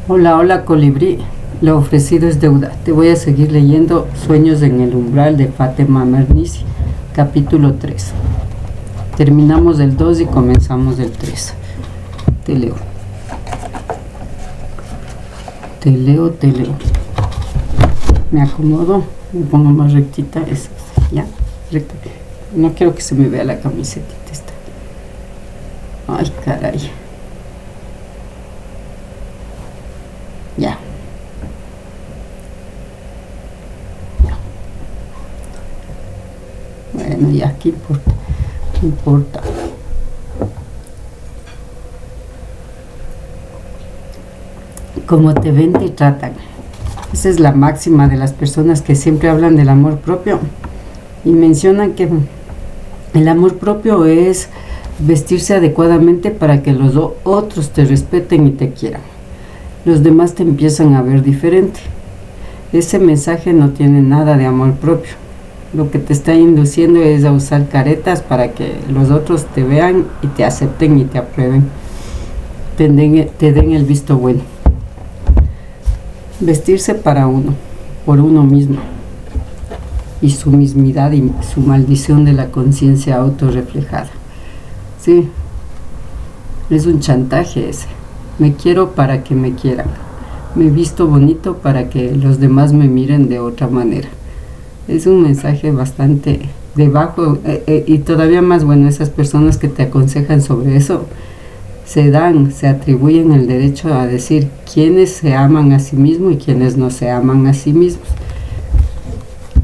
Hola, hola colibrí, lo ofrecido es deuda. Te voy a seguir leyendo Sueños en el umbral de Fátima Mernissi, capítulo 3. Terminamos el 2 y comenzamos el 3. Te leo. Me acomodo, me pongo más rectita, ya, recta. No quiero que se me vea la camisetita esta. Ay, caray. Ya. Bueno, ya, ¿qué importa? ¿Qué importa? Como te ven, te tratan. Esa es la máxima de las personas que siempre hablan del amor propio y mencionan que el amor propio es vestirse adecuadamente para que los otros te respeten y te quieran. Los demás te empiezan a ver diferente. Ese mensaje no tiene nada de amor propio. Lo que te está induciendo es a usar caretas para que los otros te vean y te acepten y te aprueben. Te den el visto bueno. Vestirse para uno, por uno mismo. Y su mismidad y su maldición de la conciencia autorreflejada. Sí, es un chantaje ese. Me quiero para que me quieran. Me visto bonito para que los demás me miren de otra manera. Es un mensaje bastante debajo y todavía más bueno, esas personas que te aconsejan sobre eso se atribuyen el derecho a decir quiénes se aman a sí mismos y quiénes no se aman a sí mismos.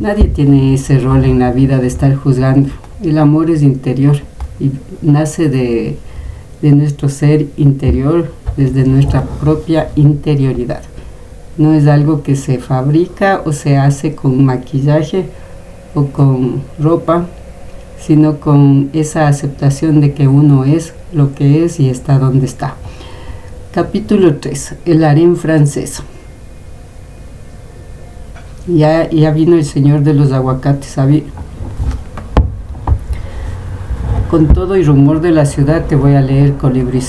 Nadie tiene ese rol en la vida de estar juzgando. El amor es interior y nace de nuestro ser interior, desde nuestra propia interioridad. No es algo que se fabrica o se hace con maquillaje o con ropa, sino con esa aceptación de que uno es lo que es y está donde está. Capítulo 3. El harén francés. Ya vino el señor de los aguacates, ¿sabes? Con todo y rumor de la ciudad te voy a leer colibrí.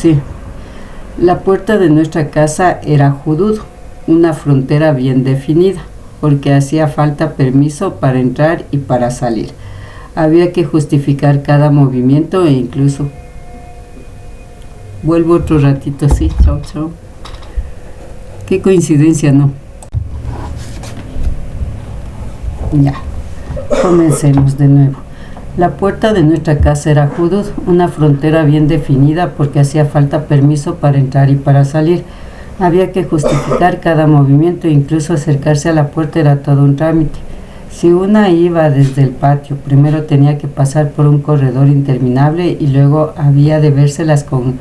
La puerta de nuestra casa era hudud, una frontera bien definida, porque hacía falta permiso para entrar y para salir. Había que justificar cada movimiento e incluso... Vuelvo otro ratito, sí, chao, chao. Qué coincidencia, ¿no? Ya, comencemos de nuevo. La puerta de nuestra casa era hudud, una frontera bien definida porque hacía falta permiso para entrar y para salir. Había que justificar cada movimiento e incluso acercarse a la puerta era todo un trámite. Si una iba desde el patio, primero tenía que pasar por un corredor interminable y luego había de vérselas con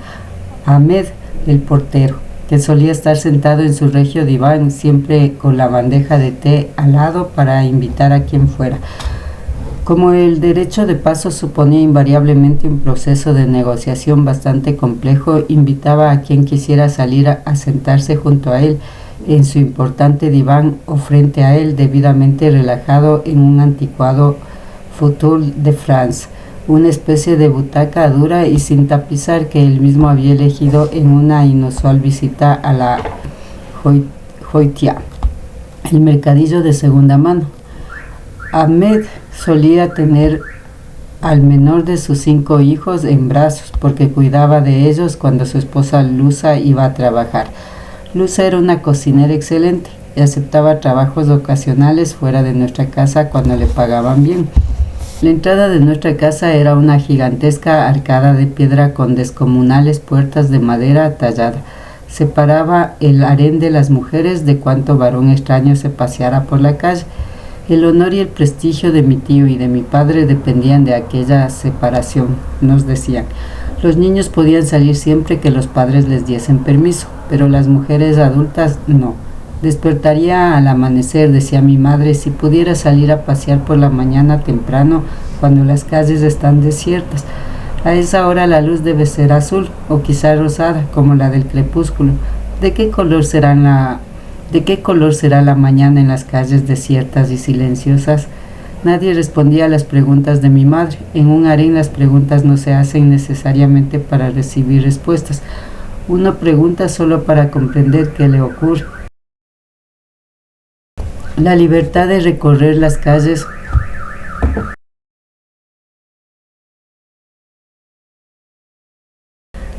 Ahmed, el portero, que solía estar sentado en su regio diván, siempre con la bandeja de té al lado para invitar a quien fuera. Como el derecho de paso suponía invariablemente un proceso de negociación bastante complejo, invitaba a quien quisiera salir a sentarse junto a él en su importante diván o frente a él, debidamente relajado en un anticuado fauteuil de France, una especie de butaca dura y sin tapizar que él mismo había elegido en una inusual visita a la Joitia, el mercadillo de segunda mano. Ahmed solía tener al menor de sus 5 hijos en brazos porque cuidaba de ellos cuando su esposa Luza iba a trabajar. Luza era una cocinera excelente y aceptaba trabajos ocasionales fuera de nuestra casa cuando le pagaban bien. La entrada de nuestra casa era una gigantesca arcada de piedra con descomunales puertas de madera tallada. Separaba el harén de las mujeres de cuanto varón extraño se paseara por la calle. El honor y el prestigio de mi tío y de mi padre dependían de aquella separación, nos decían. Los niños podían salir siempre que los padres les diesen permiso, pero las mujeres adultas no. Despertaría al amanecer, decía mi madre, si pudiera salir a pasear por la mañana temprano cuando las calles están desiertas. A esa hora la luz debe ser azul o quizá rosada, como la del crepúsculo. ¿De qué color será la mañana en las calles desiertas y silenciosas? Nadie respondía a las preguntas de mi madre. En un harén las preguntas no se hacen necesariamente para recibir respuestas. Uno pregunta solo para comprender qué le ocurre. La libertad de recorrer las calles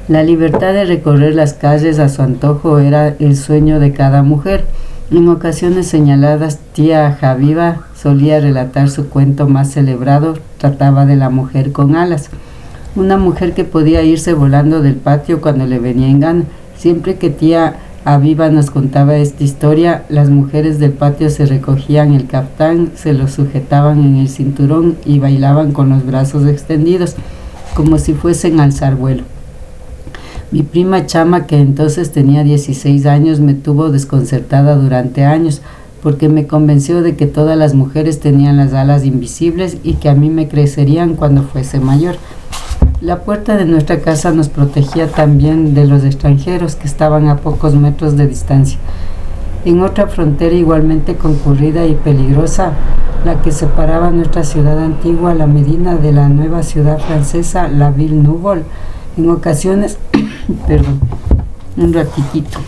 La libertad de recorrer las calles a su antojo era el sueño de cada mujer. En ocasiones señaladas, tía Javiva solía relatar su cuento más celebrado, trataba de la mujer con alas. Una mujer que podía irse volando del patio cuando le venía en gana. Siempre que tía Aviva nos contaba esta historia, las mujeres del patio se recogían el caftán, se lo sujetaban en el cinturón y bailaban con los brazos extendidos, como si fuesen a alzar vuelo. Mi prima Chama, que entonces tenía 16 años, me tuvo desconcertada durante años, porque me convenció de que todas las mujeres tenían las alas invisibles y que a mí me crecerían cuando fuese mayor. La puerta de nuestra casa nos protegía también de los extranjeros que estaban a pocos metros de distancia. En otra frontera igualmente concurrida y peligrosa, la que separaba nuestra ciudad antigua, la Medina, de la nueva ciudad francesa, la Ville Nouvelle, en ocasiones, perdón, un ratitito.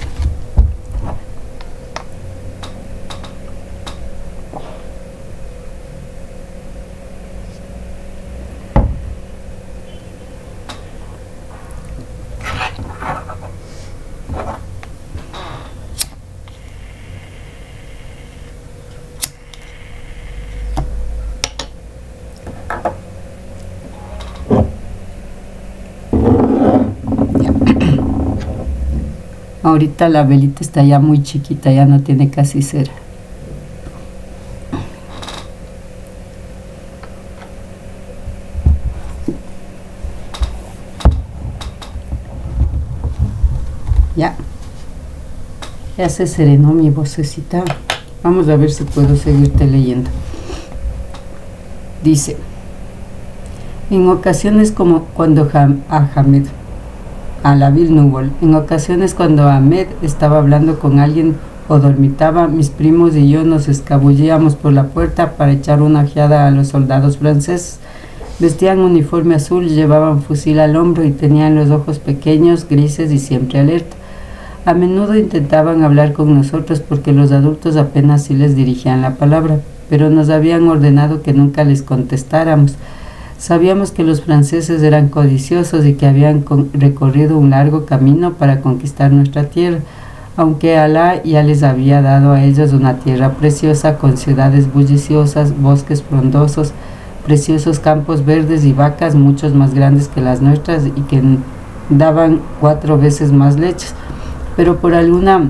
Ahorita la velita está ya muy chiquita, ya no tiene casi cera. Ya se serenó mi vocecita. Vamos a ver si puedo seguirte leyendo. Dice, en ocasiones como cuando a la Ville Nouvelle, en ocasiones cuando Ahmed estaba hablando con alguien o dormitaba, mis primos y yo nos escabullíamos por la puerta para echar una ojeada a los soldados franceses. Vestían uniforme azul, llevaban fusil al hombro y tenían los ojos pequeños, grises y siempre alerta. A menudo intentaban hablar con nosotros porque los adultos apenas sí les dirigían la palabra, pero nos habían ordenado que nunca les contestáramos. Sabíamos que los franceses eran codiciosos y que habían recorrido un largo camino para conquistar nuestra tierra, aunque Alá ya les había dado a ellos una tierra preciosa con ciudades bulliciosas, bosques frondosos, preciosos campos verdes y vacas muchos más grandes que las nuestras y que daban 4 veces más leches. Pero por alguna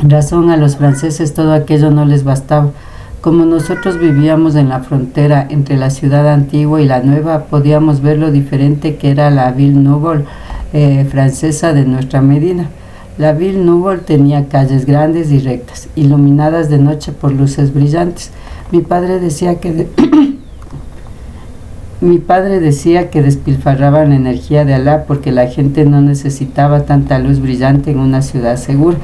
razón a los franceses todo aquello no les bastaba. Como nosotros vivíamos en la frontera entre la ciudad antigua y la nueva, podíamos ver lo diferente que era la Ville Nouvelle francesa de nuestra Medina. La Ville Nouvelle tenía calles grandes y rectas, iluminadas de noche por luces brillantes. Mi padre decía que despilfarraban la energía de Alá porque la gente no necesitaba tanta luz brillante en una ciudad segura.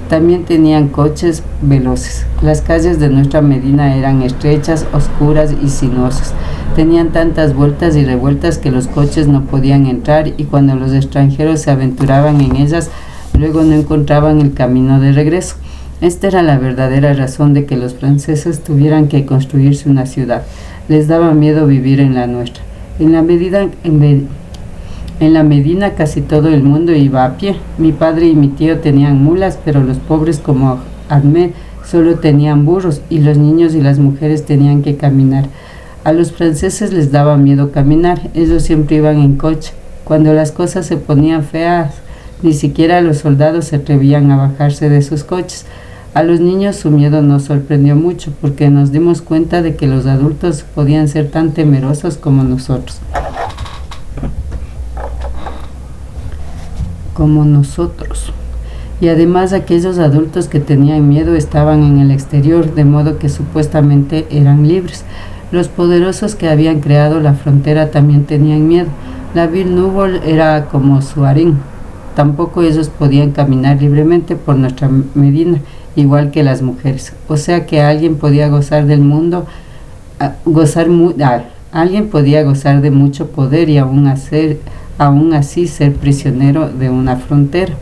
También tenían coches veloces. Las calles de nuestra Medina eran estrechas, oscuras y sinuosas. Tenían tantas vueltas y revueltas que los coches no podían entrar y cuando los extranjeros se aventuraban en ellas, luego no encontraban el camino de regreso. Esta era la verdadera razón de que los franceses tuvieran que construirse una ciudad. Les daba miedo vivir en la nuestra. En la Medina casi todo el mundo iba a pie. Mi padre y mi tío tenían mulas, pero los pobres como Ahmed solo tenían burros y los niños y las mujeres tenían que caminar. A los franceses les daba miedo caminar, ellos siempre iban en coche. Cuando las cosas se ponían feas, ni siquiera los soldados se atrevían a bajarse de sus coches. A los niños su miedo nos sorprendió mucho porque nos dimos cuenta de que los adultos podían ser tan temerosos como nosotros. Y además aquellos adultos que tenían miedo estaban en el exterior, de modo que supuestamente eran libres. Los poderosos que habían creado la frontera también tenían miedo. La Ville Nouvelle era como su harén. Tampoco ellos podían caminar libremente por nuestra Medina, igual que las mujeres. O sea que alguien podía gozar del mundo, alguien podía gozar de mucho poder y aún aún así ser prisionero de una frontera.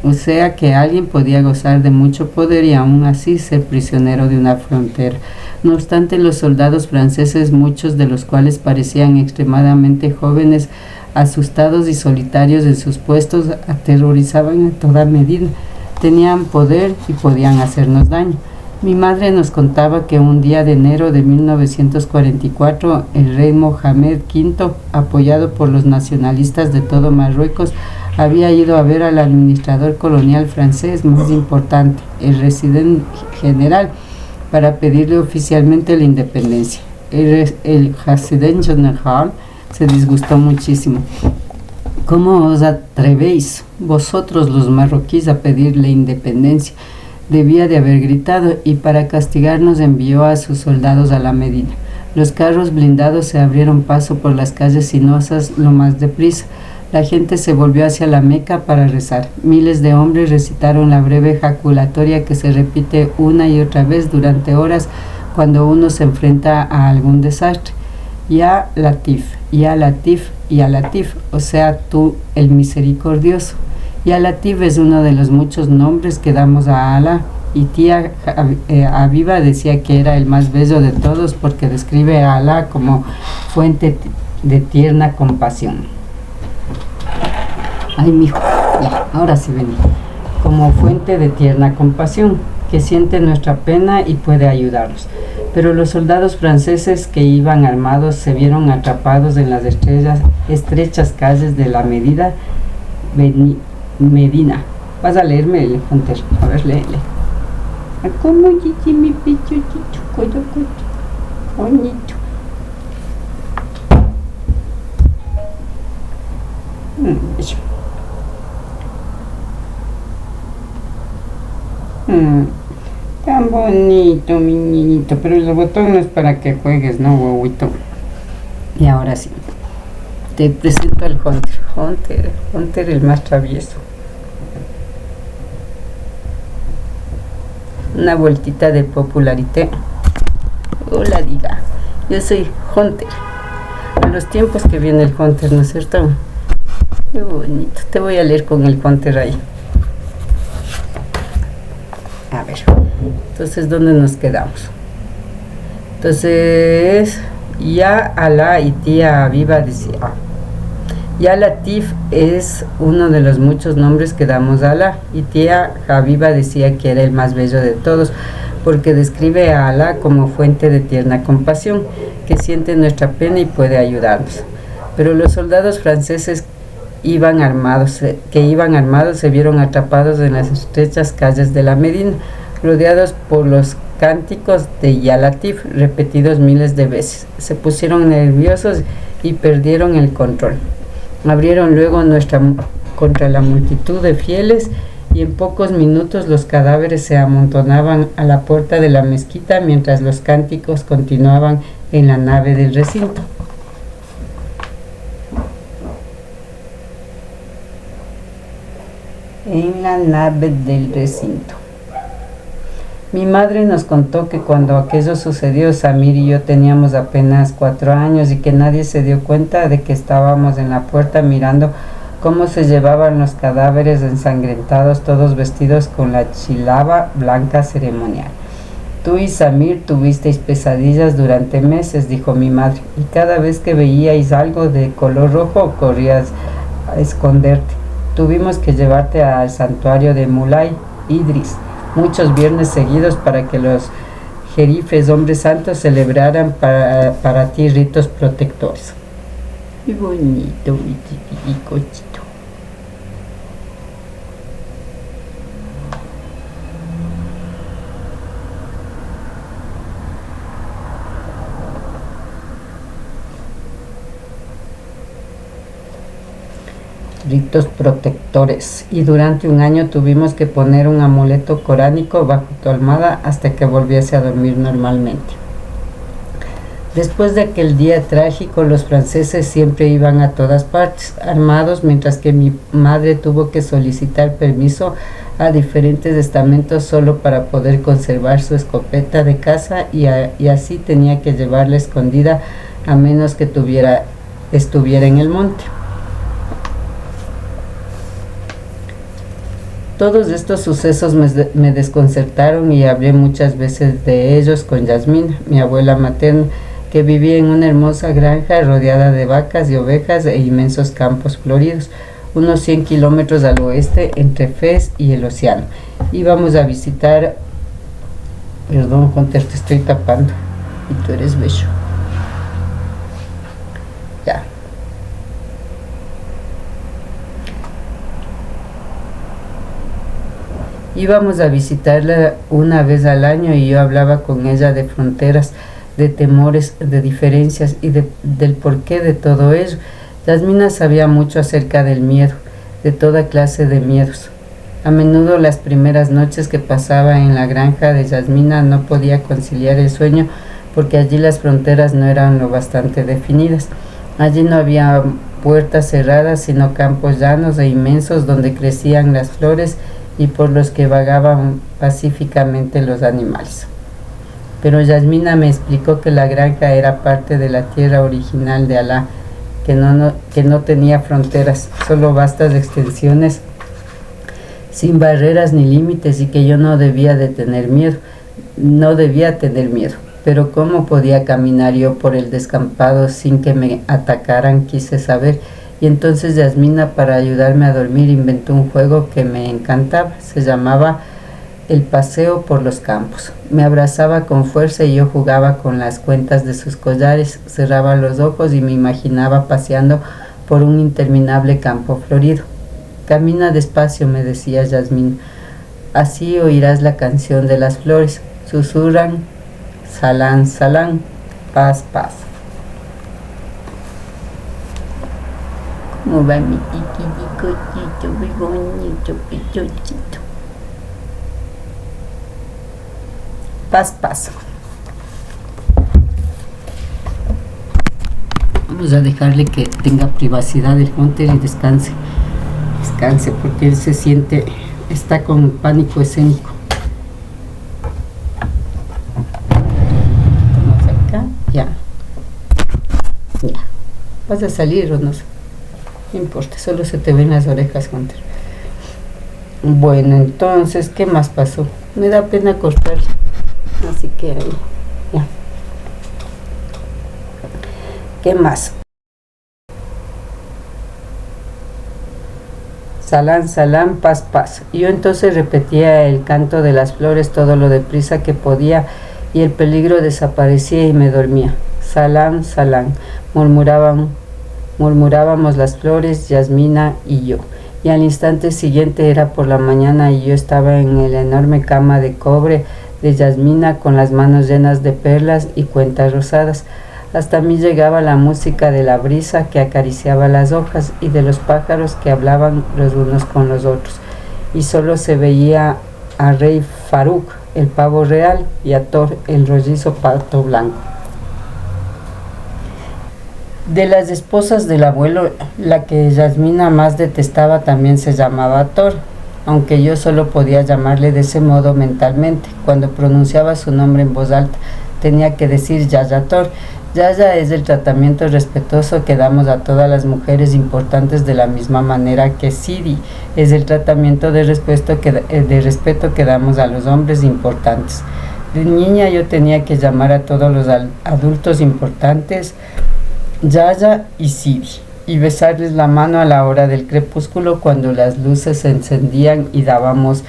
O sea que alguien podía gozar de mucho poder y aún así ser prisionero de una frontera. No obstante, los soldados franceses, muchos de los cuales parecían extremadamente jóvenes, asustados y solitarios en sus puestos, aterrorizaban en toda medida. Tenían poder y podían hacernos daño. Mi madre nos contaba que un día de enero de 1944, el rey Mohamed V, apoyado por los nacionalistas de todo Marruecos, había ido a ver al administrador colonial francés más importante, el résident general, para pedirle oficialmente la independencia. El résident general se disgustó muchísimo. ¿Cómo os atrevéis, vosotros los marroquíes, a pedirle independencia? Debía de haber gritado, y para castigarnos envió a sus soldados a la Medina. Los carros blindados se abrieron paso por las calles sinuosas lo más deprisa. La gente se volvió hacia la Meca para rezar. Miles de hombres recitaron la breve ejaculatoria que se repite una y otra vez durante horas cuando uno se enfrenta a algún desastre. Ya Latif, Ya Latif, Ya Latif, o sea, tú el misericordioso. Ya Latif es uno de los muchos nombres que damos a Alá, y tía Aviva decía que era el más bello de todos porque describe a Alá como fuente de tierna compasión. Ay, mijo, ya, ahora sí vení. Como fuente de tierna compasión, que siente nuestra pena y puede ayudarnos. Pero los soldados franceses que iban armados se vieron atrapados en las estrechas calles de la Medina. Vas a leerme el Hunter. A ver, léele. ¿Cómo dice mi pecho? Bonito. Tan bonito, mi niñito. Pero el botón no es para que juegues, ¿no, huevito? Y ahora sí, te presento al Hunter. Hunter el más travieso. Una vueltita de popularidad. Hola, diga. Yo soy Hunter. A los tiempos que viene el Hunter, ¿no es cierto? Qué bonito. Te voy a leer con el Hunter ahí. A ver. Entonces, ¿dónde nos quedamos? Entonces, ya Alá y tía Aviva decía. Ya Latif es uno de los muchos nombres que damos a Alá, y tía Aviva decía que era el más bello de todos, porque describe a Alá como fuente de tierna compasión, que siente nuestra pena y puede ayudarnos. Pero los soldados franceses que iban armados se vieron atrapados en las estrechas calles de la Medina, rodeados por los cánticos de Ya Latif, repetidos miles de veces. Se pusieron nerviosos y perdieron el control. Abrieron luego contra la multitud de fieles, y en pocos minutos los cadáveres se amontonaban a la puerta de la mezquita mientras los cánticos continuaban en la nave del recinto. En la nave del recinto. Mi madre nos contó que cuando aquello sucedió, Samir y yo teníamos apenas 4 años y que nadie se dio cuenta de que estábamos en la puerta mirando cómo se llevaban los cadáveres ensangrentados, todos vestidos con la chilaba blanca ceremonial. Tú y Samir tuvisteis pesadillas durante meses, dijo mi madre, y cada vez que veíais algo de color rojo corrías a esconderte. Tuvimos que llevarte al santuario de Mulay Idris muchos viernes seguidos para que los jerifes hombres santos celebraran para ti ritos protectores. Qué bonito, mi cochito. Ritos protectores, y durante un año tuvimos que poner un amuleto coránico bajo tu almohada hasta que volviese a dormir normalmente. Después de aquel día trágico, los franceses siempre iban a todas partes armados, mientras que mi madre tuvo que solicitar permiso a diferentes estamentos solo para poder conservar su escopeta de caza, y así tenía que llevarla escondida a menos que estuviera en el monte. Todos estos sucesos me desconcertaron y hablé muchas veces de ellos con Yasmina, mi abuela materna, que vivía en una hermosa granja rodeada de vacas y ovejas e inmensos campos floridos, unos 100 kilómetros al oeste entre Fez y el océano. Íbamos a visitar... Perdón, Hunter, te estoy tapando y tú eres bello. Ya. Íbamos a visitarla una vez al año y yo hablaba con ella de fronteras, de temores, de diferencias y del porqué de todo ello. Yasmina sabía mucho acerca del miedo, de toda clase de miedos. A menudo las primeras noches que pasaba en la granja de Yasmina no podía conciliar el sueño porque allí las fronteras no eran lo bastante definidas. Allí no había puertas cerradas, sino campos llanos e inmensos donde crecían las flores y por los que vagaban pacíficamente los animales. Pero Yasmina me explicó que la granja era parte de la tierra original de Alá, que no tenía fronteras, solo vastas extensiones sin barreras ni límites y que yo no debía tener miedo. Pero ¿cómo podía caminar yo por el descampado sin que me atacaran? Quise saber. Y entonces Yasmina, para ayudarme a dormir, inventó un juego que me encantaba. Se llamaba el paseo por los campos. Me abrazaba con fuerza y yo jugaba con las cuentas de sus collares, cerraba los ojos y me imaginaba paseando por un interminable campo florido. Camina despacio, me decía Yasmina, así oirás la canción de las flores. Susurran, salán, salán, paz, paz. ¿Cómo va mi chiquitito, muy bonito, pechochito? Paz, paz. Vamos a dejarle que tenga privacidad el Hunter y descanse. Descanse porque él se siente, está con pánico escénico. Vamos acá, ya. ¿Vas a salir o no? No importa, solo se te ven las orejas, Hunter. Bueno, entonces, ¿qué más pasó? Me da pena cortarlo. Así que ahí, ya. ¿Qué más? Salán, salán, paz, paz. Yo entonces repetía el canto de las flores todo lo deprisa que podía y el peligro desaparecía y me dormía. Salán, salán, murmurábamos las flores, Yasmina y yo. Y al instante siguiente era por la mañana y yo estaba en la enorme cama de cobre de Yasmina con las manos llenas de perlas y cuentas rosadas. Hasta mí llegaba la música de la brisa que acariciaba las hojas y de los pájaros que hablaban los unos con los otros. Y solo se veía a Rey Faruk, el pavo real, y a Thor, el rollizo pato blanco. De las esposas del abuelo, la que Yasmina más detestaba también se llamaba Thor, aunque yo solo podía llamarle de ese modo mentalmente. Cuando pronunciaba su nombre en voz alta, tenía que decir Yaya Thor. Yaya es el tratamiento respetuoso que damos a todas las mujeres importantes, de la misma manera que Sidi es el tratamiento de respeto que damos a los hombres importantes. De niña yo tenía que llamar a todos los adultos importantes Yaya y Sidi, y besarles la mano a la hora del crepúsculo cuando las luces se encendían y dábamos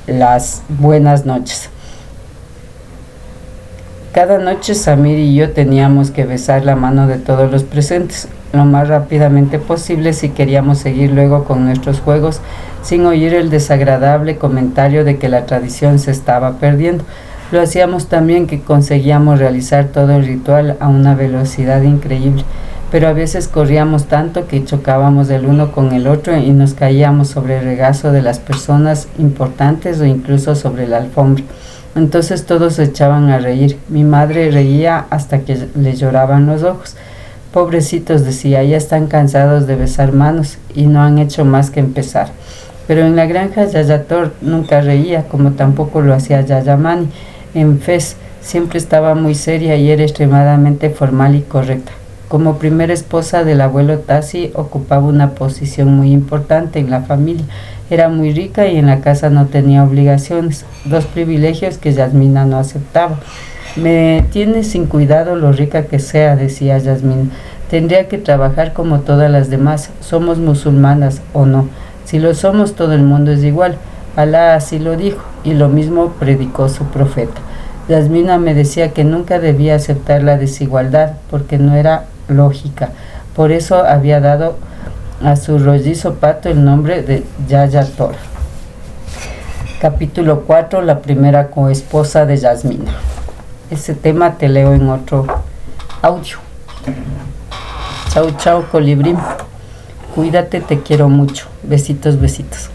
las buenas noches. Cada noche Samir y yo teníamos que besar la mano de todos los presentes, lo más rápidamente posible si queríamos seguir luego con nuestros juegos, sin oír el desagradable comentario de que la tradición se estaba perdiendo. Lo hacíamos también que conseguíamos realizar todo el ritual a una velocidad increíble, pero a veces corríamos tanto que chocábamos el uno con el otro y nos caíamos sobre el regazo de las personas importantes o incluso sobre la alfombra. Entonces todos se echaban a reír. Mi madre reía hasta que le lloraban los ojos. Pobrecitos, decía, ya están cansados de besar manos y no han hecho más que empezar. Pero en la granja Yaya Thor nunca reía, como tampoco lo hacía Yaya Mani. En Fez siempre estaba muy seria y era extremadamente formal y correcta. Como primera esposa del abuelo Tassi ocupaba una posición muy importante en la familia Era muy rica y en la casa no tenía obligaciones, dos privilegios que Yasmina no aceptaba. Me tiene sin cuidado lo rica que sea, decía Yasmina. Tendría que trabajar como todas las demás. Somos musulmanas o no. Si lo somos, todo el mundo es igual. Alá así lo dijo, y lo mismo predicó su profeta. Yasmina me decía que nunca debía aceptar la desigualdad, porque no era lógica. Por eso había dado a su rollizo pato el nombre de Yaya Tora. Capítulo 4. La primera coesposa de Yasmina. Ese tema te leo en otro audio. Chau, chau, colibrí. Cuídate, te quiero mucho. Besitos, besitos.